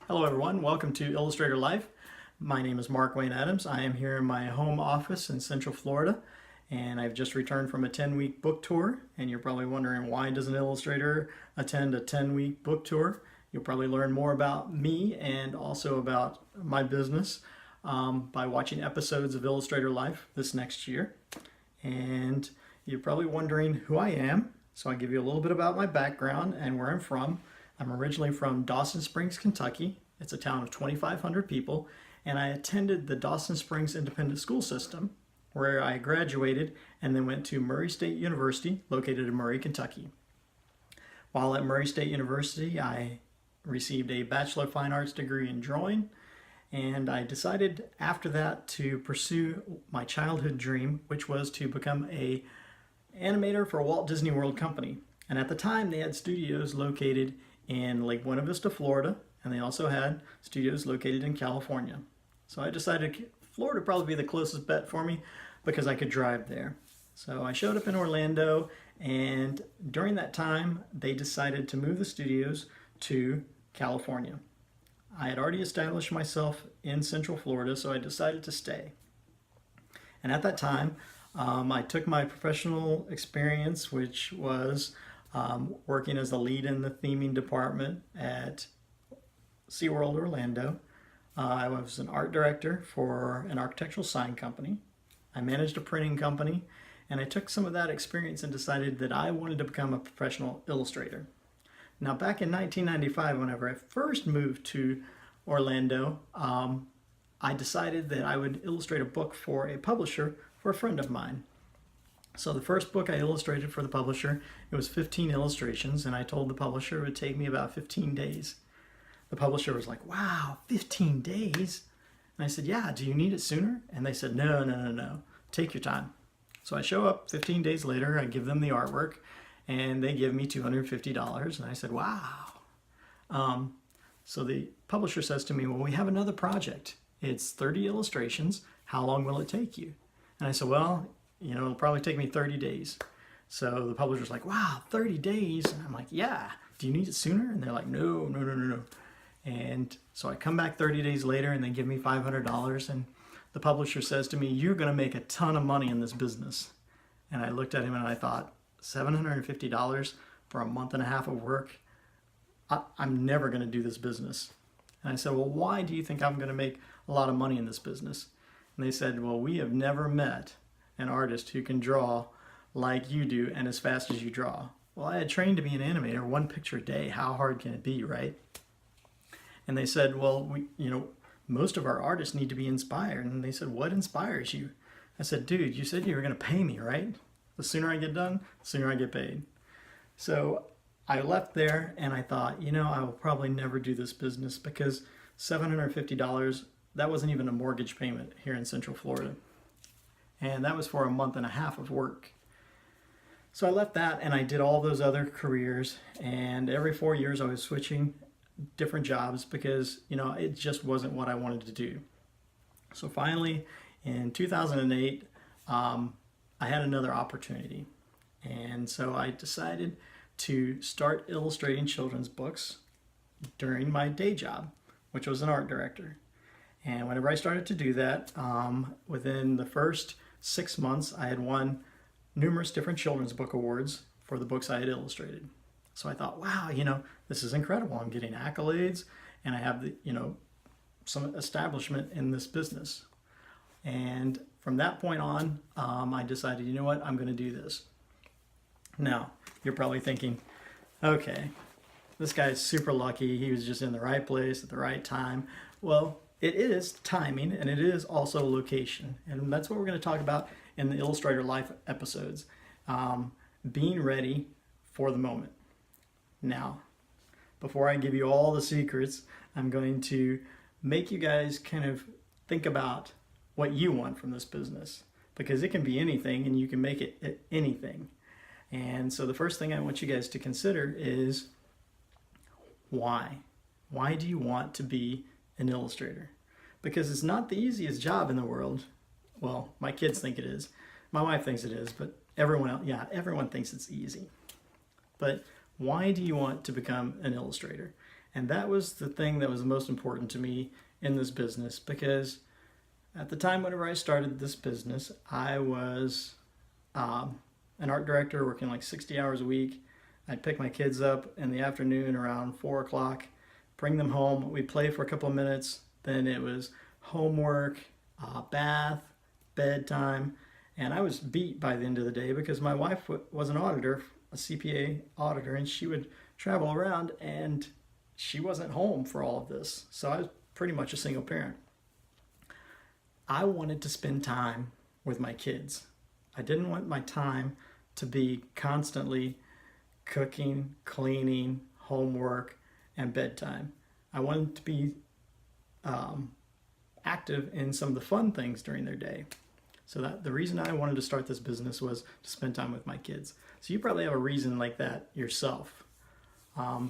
Hello everyone, welcome to Illustrator Life. My name is Mark Wayne Adams. I am here in my home office in Central Florida, and I've just returned from a 10-week book tour. And you're probably wondering, why does an illustrator attend a 10-week book tour? You'll probably learn more about me and also about my business by watching episodes of Illustrator Life this next year. And you're probably wondering who I am, so I'll give you a little bit about my background and where I'm from. I'm originally from Dawson Springs, Kentucky. It's a town of 2,500 people, and I attended the Dawson Springs Independent School System, where I graduated and then went to Murray State University, located in Murray, Kentucky. While at Murray State University, I received a Bachelor of Fine Arts degree in drawing, and I decided after that to pursue my childhood dream, which was to become an animator for Walt Disney World Company. And at the time, they had studios located in Lake Buena Vista, Florida, and they also had studios located in California. So I decided Florida would probably be the closest bet for me because I could drive there. So I showed up in Orlando, and during that time, they decided to move the studios to California. I had already established myself in Central Florida, so I decided to stay. And at that time, I took my professional experience, which was working as the lead in the theming department at SeaWorld Orlando. I was an art director for an architectural sign company. I managed a printing company, and I took some of that experience and decided that I wanted to become a professional illustrator. Now, back in 1995, whenever I first moved to Orlando, I decided that I would illustrate a book for a publisher for a friend of mine. So the first book I illustrated for the publisher, it was 15 illustrations, and I told the publisher it would take me about 15 days. The publisher was like, wow, 15 days? And I said, yeah, do you need it sooner? And they said, no, take your time. So I show up 15 days later, I give them the artwork, and they give me $250, and I said, wow. So the publisher says to me, well, we have another project. It's 30 illustrations. How long will it take you? And I said, well, it'll probably take me 30 days. So the publisher's like, wow, 30 days? And I'm like, yeah, do you need it sooner? And they're like, no. And so I come back 30 days later and they give me $500. And the publisher says to me, you're going to make a ton of money in this business. And I looked at him and I thought, $750 for a month and a half of work? I'm never going to do this business. And I said, well, why do you think I'm going to make a lot of money in this business? And they said, well, we have never met an artist who can draw like you do and as fast as you draw. Well, I had trained to be an animator, one picture a day. How hard can it be, right? And they said, well, most of our artists need to be inspired. And they said, what inspires you? I said, dude, you said you were going to pay me, right? The sooner I get done, the sooner I get paid. So I left there and I thought, I will probably never do this business because $750, that wasn't even a mortgage payment here in Central Florida. And that was for a month and a half of work. So I left that and I did all those other careers, and every 4 years I was switching different jobs because, it just wasn't what I wanted to do. So finally, in 2008, I had another opportunity. And so I decided to start illustrating children's books during my day job, which was an art director. And whenever I started to do that, within the first 6 months, I had won numerous different children's book awards for the books I had illustrated. So I thought, wow, this is incredible. I'm getting accolades, and I have some establishment in this business. And from that point on, I decided, you know what, I'm going to do this. Now, you're probably thinking, okay, this guy's super lucky. He was just in the right place at the right time. Well, it is timing, and it is also location. And that's what we're going to talk about in the Illustrator Life episodes. Being ready for the moment. Now, before I give you all the secrets, I'm going to make you guys kind of think about what you want from this business. Because it can be anything, and you can make it anything. And so the first thing I want you guys to consider is why? Why do you want to be an illustrator? Because it's not the easiest job in the world. Well, my kids think it is. My wife thinks it is, but everyone else, everyone thinks it's easy. But why do you want to become an illustrator? And that was the thing that was the most important to me in this business, because at the time whenever I started this business, I was an art director working like 60 hours a week. I'd pick my kids up in the afternoon around 4 o'clock, bring them home. We'd play for a couple of minutes. Then it was homework, bath, bedtime. And I was beat by the end of the day because my wife was an auditor, a CPA auditor, and she would travel around and she wasn't home for all of this. So I was pretty much a single parent. I wanted to spend time with my kids. I didn't want my time to be constantly cooking, cleaning, homework, and bedtime. I wanted to be active in some of the fun things during their day. So that the reason I wanted to start this business was to spend time with my kids. So you probably have a reason like that yourself.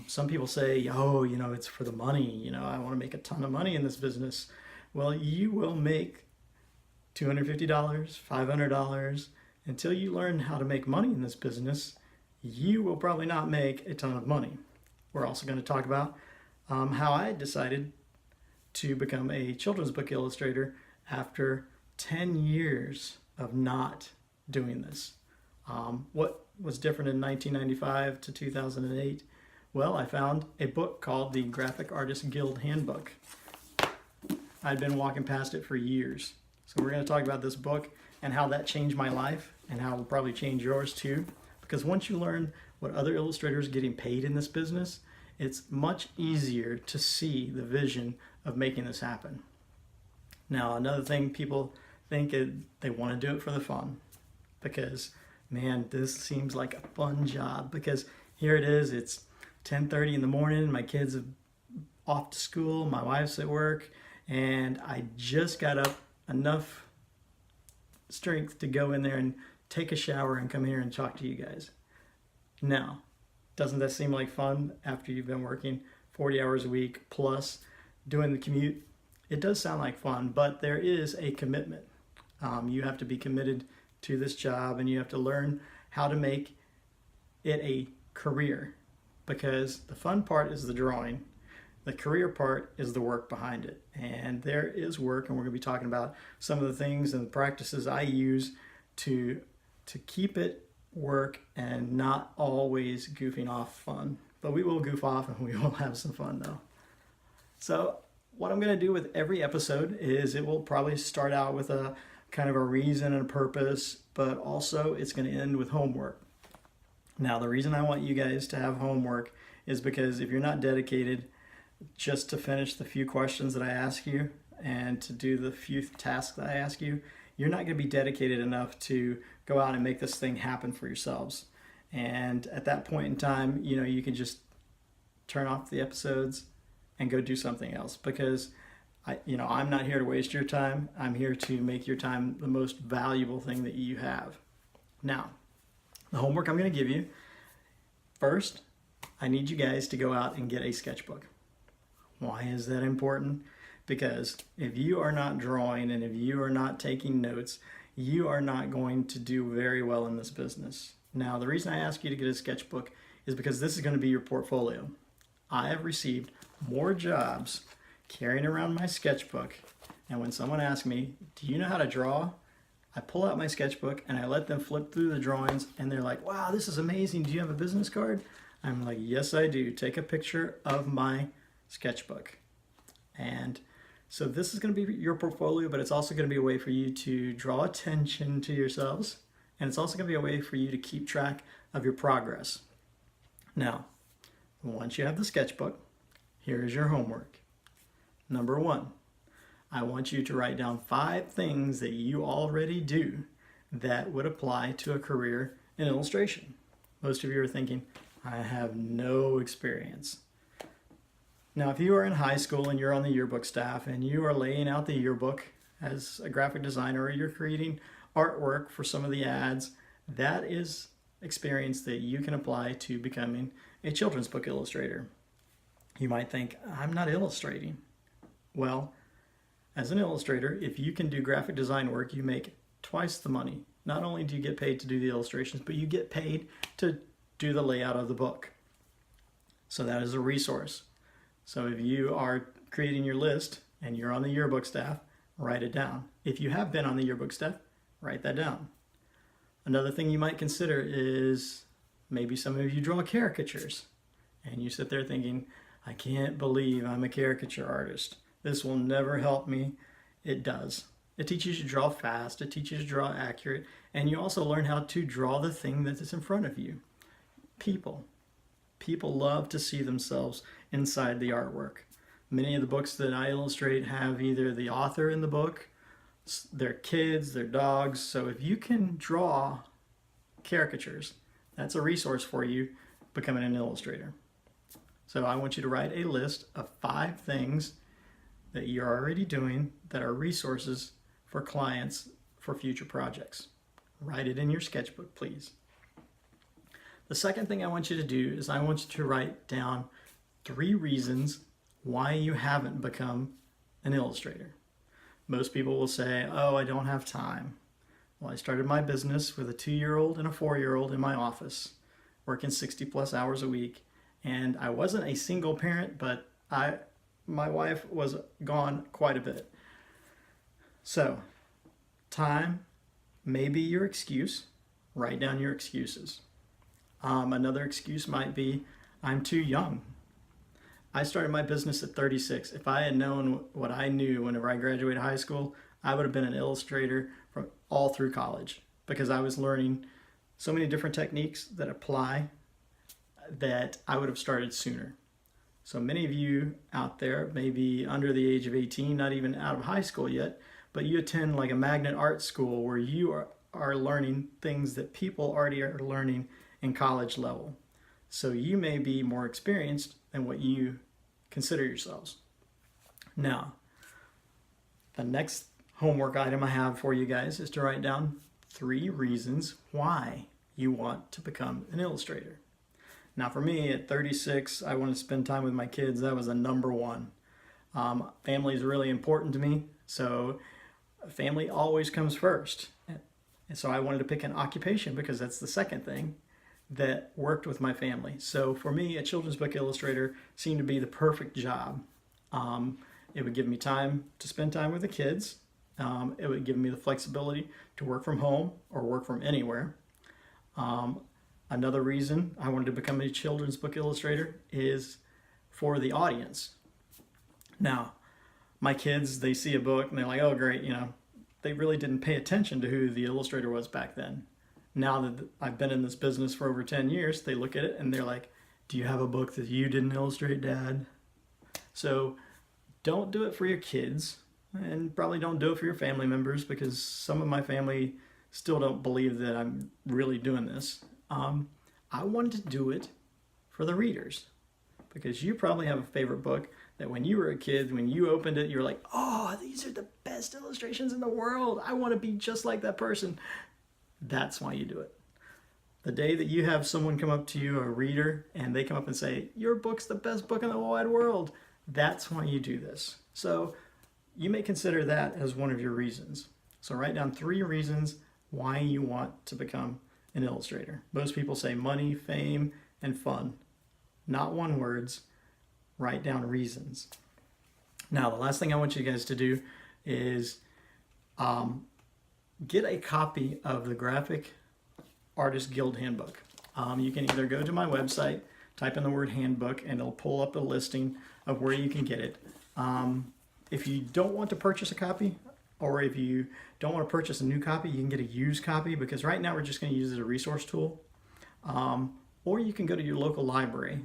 Some people say, oh, it's for the money. I want to make a ton of money in this business. Well, you will make $250, $500. Until you learn how to make money in this business, you will probably not make a ton of money. We're also going to talk about how I decided to become a children's book illustrator after 10 years of not doing this. What was different in 1995 to 2008? Well, I found a book called the Graphic Artist Guild Handbook. I'd been walking past it for years. So we're going to talk about this book and how that changed my life and how it will probably change yours too. Because once you learn what other illustrators are getting paid in this business, it's much easier to see the vision of making this happen. Now, another thing, people think they want to do it for the fun. Because, man, this seems like a fun job. Because here it is, it's 10:30 in the morning, my kids are off to school, my wife's at work, and I just got up enough strength to go in there and take a shower and come here and talk to you guys. Now, doesn't that seem like fun after you've been working 40 hours a week plus doing the commute? It does sound like fun, but there is a commitment. You have to be committed to this job, and you have to learn how to make it a career, because the fun part is the drawing. The career part is the work behind it. And there is work, and we're going to be talking about some of the things and the practices I use to keep it work and not always goofing off fun. But we will goof off and we will have some fun though. So what I'm going to do with every episode is it will probably start out with a kind of a reason and a purpose, but also it's going to end with homework. Now, the reason I want you guys to have homework is because if you're not dedicated just to finish the few questions that I ask you and to do the few tasks that I ask you, you're not going to be dedicated enough to go out and make this thing happen for yourselves. And at that point in time, you can just turn off the episodes and go do something else, because I'm not here to waste your time. I'm here to make your time the most valuable thing that you have. Now, the homework I'm going to give you, first, I need you guys to go out and get a sketchbook. Why is that important? Because if you are not drawing and if you are not taking notes, you are not going to do very well in this business. Now, the reason I ask you to get a sketchbook is because this is going to be your portfolio. I have received more jobs carrying around my sketchbook, and when someone asks me, do you know how to draw? I pull out my sketchbook and I let them flip through the drawings, and they're like, wow, this is amazing. Do you have a business card? I'm like, yes, I do. Take a picture of my sketchbook. And so this is going to be your portfolio, but it's also going to be a way for you to draw attention to yourselves, and it's also going to be a way for you to keep track of your progress. Now, once you have the sketchbook, here is your homework. Number 1, I want you to write down 5 things that you already do that would apply to a career in illustration. Most of you are thinking, I have no experience. Now, if you are in high school and you're on the yearbook staff and you are laying out the yearbook as a graphic designer, or you're creating artwork for some of the ads, that is experience that you can apply to becoming a children's book illustrator. You might think, I'm not illustrating. Well, as an illustrator, if you can do graphic design work, you make twice the money. Not only do you get paid to do the illustrations, but you get paid to do the layout of the book. So that is a resource. So if you are creating your list and you're on the yearbook staff, write it down. If you have been on the yearbook staff, write that down. Another thing you might consider is maybe some of you draw caricatures and you sit there thinking, I can't believe I'm a caricature artist. This will never help me. It does. It teaches you to draw fast, it teaches you to draw accurate, and you also learn how to draw the thing that is in front of you. People. People love to see themselves inside the artwork. Many of the books that I illustrate have either the author in the book, their kids, their dogs. So if you can draw caricatures, that's a resource for you becoming an illustrator. So I want you to write a list of 5 things that you're already doing that are resources for clients for future projects. Write it in your sketchbook, please. The second thing I want you to do is I want you to write down 3 reasons why you haven't become an illustrator. Most people will say, oh, I don't have time. Well, I started my business with a 2-year-old and a 4-year-old in my office, working 60 plus hours a week. And I wasn't a single parent, but my wife was gone quite a bit. So, time may be your excuse. Write down your excuses. Another excuse might be, I'm too young. I started my business at 36. If I had known what I knew whenever I graduated high school, I would have been an illustrator from all through college, because I was learning so many different techniques that apply that I would have started sooner. So many of you out there may be under the age of 18, not even out of high school yet, but you attend like a magnet art school where you are learning things that people already are learning in college level. So you may be more experienced than what you consider yourselves. Now, the next homework item I have for you guys is to write down 3 reasons why you want to become an illustrator. Now for me, at 36, I want to spend time with my kids. That was the number one. Family is really important to me, so family always comes first. And so I wanted to pick an occupation because that's the second thing that worked with my family. So for me, a children's book illustrator seemed to be the perfect job. It would give me time to spend time with the kids. It would give me the flexibility to work from home or work from anywhere. Another reason I wanted to become a children's book illustrator is for the audience. Now, my kids, they see a book and they're like, oh great, they really didn't pay attention to who the illustrator was back then. Now that I've been in this business for over 10 years, they look at it and they're like, do you have a book that you didn't illustrate, Dad? So don't do it for your kids, and probably don't do it for your family members, because some of my family still don't believe that I'm really doing this. I wanted to do it for the readers, because you probably have a favorite book that when you were a kid, when you opened it, you're like, oh, these are the best illustrations in the world. I want to be just like that person. That's why you do it. The day that you have someone come up to you, a reader, and they come up and say, your book's the best book in the whole wide world, that's why you do this. So you may consider that as one of your reasons. So write down 3 reasons why you want to become an illustrator. Most people say money, fame, and fun. Not one words. Write down reasons. Now, the last thing I want you guys to do is get a copy of the Graphic Artist Guild Handbook. You can either go to my website, type in the word handbook, and it'll pull up a listing of where you can get it. If you don't want to purchase a copy, or if you don't want to purchase a new copy, you can get a used copy, because right now we're just going to use it as a resource tool. Or you can go to your local library,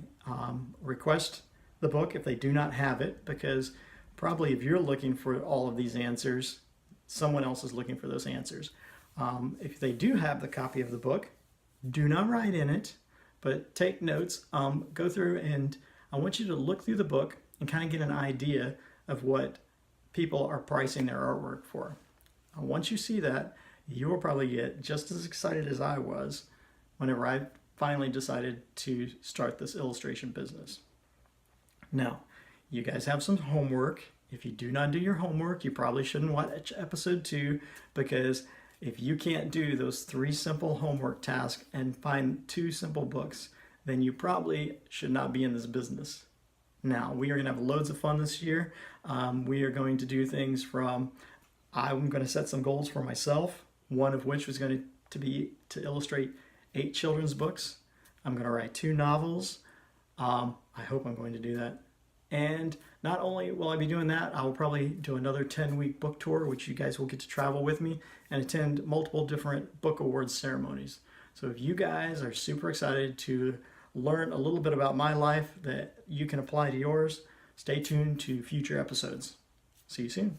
request the book if they do not have it, because probably if you're looking for all of these answers, someone else is looking for those answers. If they do have the copy of the book, do not write in it, but take notes. Go through, and I want you to look through the book and kind of get an idea of what people are pricing their artwork for. Once you see that, you will probably get just as excited as I was whenever I finally decided to start this illustration business. Now, you guys have some homework. If you do not do your homework, you probably shouldn't watch episode 2, because if you can't do those 3 simple homework tasks and find 2 simple books, then you probably should not be in this business. Now, we are going to have loads of fun this year. We are going to do things from, I'm going to set some goals for myself, one of which was going to be to illustrate 8 children's books. I'm going to write 2 novels. I hope I'm going to do that. And not only will I be doing that, I will probably do another 10-week book tour, which you guys will get to travel with me and attend multiple different book awards ceremonies. So if you guys are super excited to learn a little bit about my life that you can apply to yours, stay tuned to future episodes. See you soon.